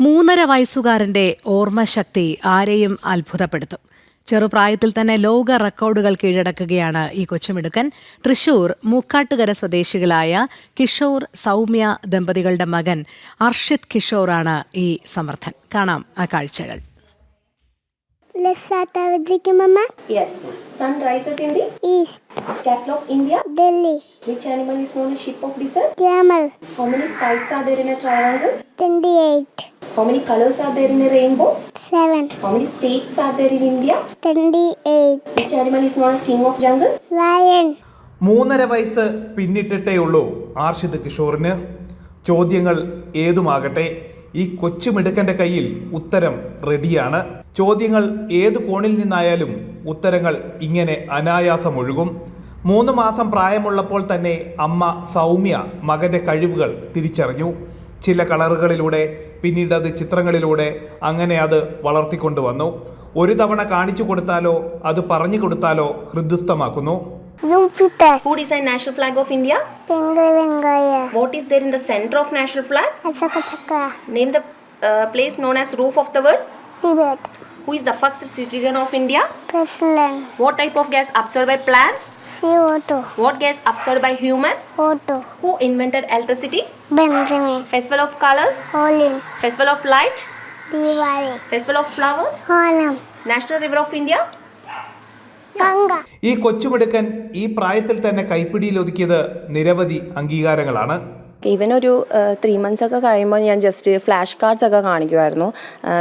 3.5 വയസ്സുകാരന്റെ ഓർമ്മശക്തി ആരെയും അത്ഭുതപ്പെടുത്തും. ചെറുപ്രായത്തിൽ തന്നെ ലോക റെക്കോർഡുകൾ കീഴടക്കുകയാണ് ഈ കൊച്ചുമിടുക്കൻ. തൃശൂർ മൂക്കാട്ടുകര സ്വദേശികളായ കിഷോർ സൗമ്യ ദമ്പതികളുടെ മകൻ അർഷിത് കിഷോറാണ് ഈ സമർത്ഥൻ. കാണാം ആ കാഴ്ചകൾ. Let's start with Mama. Yes. Sun rises in the East. capital of India. Delhi. Which animal is known as ship of desert? Camel. How many sides are there in a triangle? 28. How many colors are there in a rainbow? 7. How many states are there in India? 28. Which animal is known as king of jungle? Lion. 3.5 വയസ്സ് പിന്നിട്ടിട്ടേയുള്ളൂ ആർഷിത് കിഷോറിന്. ചോദ്യങ്ങൾ ഏതുമാകട്ടെ, ഈ കൊച്ചുമിടുക്കൻ്റെ കയ്യിൽ ഉത്തരം റെഡിയാണ്. ചോദ്യങ്ങൾ ഏതു കോണിൽ നിന്നായാലും ഉത്തരങ്ങൾ ഇങ്ങനെ അനായാസമൊഴുകും. 3 മാസം പ്രായമുള്ളപ്പോൾ തന്നെ അമ്മ സൗമ്യ മകൻ്റെ കഴിവുകൾ തിരിച്ചറിഞ്ഞു. ചില കളറുകളിലൂടെ, പിന്നീട് അത് ചിത്രങ്ങളിലൂടെ, അങ്ങനെ അത് വളർത്തിക്കൊണ്ടുവന്നു. ഒരു തവണ കാണിച്ചു കൊടുത്താലോ അത് പറഞ്ഞു കൊടുത്താലോ ഹൃദയസ്ഥമാക്കുന്നു. Jupiter. Who designed national flag of India? Vengaya. What is there in the center of national flag? Asaka Chakra. Name the place known as roof of the world. Tibet. Who is the first citizen of India? President. What type of gas absorbed by plants? CO2. What gas absorbed by human? O2. Who invented electricity? Benjamin. Festival of colors? Olin. Festival of light? Diwali. Festival of flowers? Onam. National river of India? Ganga. ഈ കൊച്ചുമിടുക്കൻ ഈ പ്രായത്തിൽ തന്നെ കൈപ്പിടിയിൽ ഒതുക്കിയത് നിരവധി അംഗീകാരങ്ങളാണ്. Even ഒരു 3 months ഒക്കെ കഴിയുമ്പോൾ ഞാൻ just flash cards ഒക്കെ കാണിക്കുമായിരുന്നു.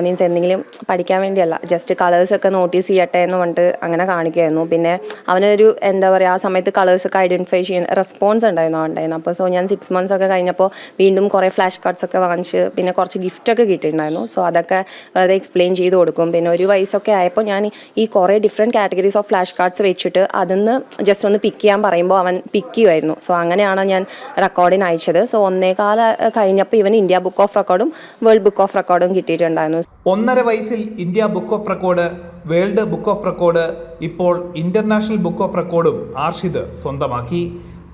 മീൻസ് എന്തെങ്കിലും പഠിക്കാൻ വേണ്ടിയല്ല, ജസ്റ്റ് കളേഴ്സൊക്കെ നോട്ടീസ് ചെയ്യട്ടെ എന്ന് പറഞ്ഞിട്ട് അങ്ങനെ കാണിക്കുമായിരുന്നു. പിന്നെ അവനൊരു എന്താ പറയുക, ആ സമയത്ത് കളേഴ്സൊക്കെ ഐഡൻറ്റിഫൈ ചെയ്യാൻ റെസ്പോൺസ് ഉണ്ടായിരുന്നു. അപ്പോൾ സോ ഞാൻ 6 months ഒക്കെ കഴിഞ്ഞപ്പോൾ വീണ്ടും കുറേ ഫ്ലാഷ് കാർഡ്സൊക്കെ വാങ്ങിച്ച് പിന്നെ കുറച്ച് ഗിഫ്റ്റൊക്കെ കിട്ടിയിട്ടുണ്ടായിരുന്നു. സോ അതൊക്കെ വെറുതെ എക്സ്പ്ലെയിൻ ചെയ്ത് കൊടുക്കും. പിന്നെ 1 വയസ്സൊക്കെ ആയപ്പോൾ ഞാൻ ഈ കുറേ different categories of flash cards വെച്ചിട്ട് അതിന്ന് ജസ്റ്റ് ഒന്ന് പിക്ക് ചെയ്യാൻ പറയുമ്പോൾ അവൻ പിക്ക് ചെയ്യുമായിരുന്നു. സോ അങ്ങനെയാണ് ഞാൻ റെക്കോർഡിന് അയച്ചത്. സോ 1.25 കഴിഞ്ഞപ്പോൾ ഇവൻ ഇന്ത്യ ബുക്ക് ഓഫ് റെക്കോർഡും വേൾഡ് ബുക്ക് ഓഫ് റെക്കോർഡും കിട്ടിയിട്ടുണ്ടായിരുന്നു. 1.5 വയസ്സിൽ India book of record, world book of record, ഇപ്പോൾ ഇന്റർനാഷണൽ ബുക്ക് ഓഫ് റെക്കോർഡും ആർഷിത് സ്വന്തമാക്കി.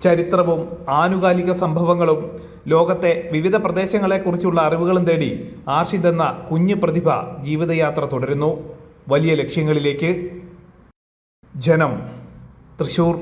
ചരിത്രവും ആനുകാലിക സംഭവങ്ങളും ലോകത്തെ വിവിധ പ്രദേശങ്ങളെക്കുറിച്ചുള്ള അറിവുകളും തേടി ആർഷിത് എന്ന കുഞ്ഞു പ്രതിഭ ജീവിതയാത്ര തുടരുന്നു വലിയ ലക്ഷ്യങ്ങളിലേക്ക്. ജനം, തൃശൂർ.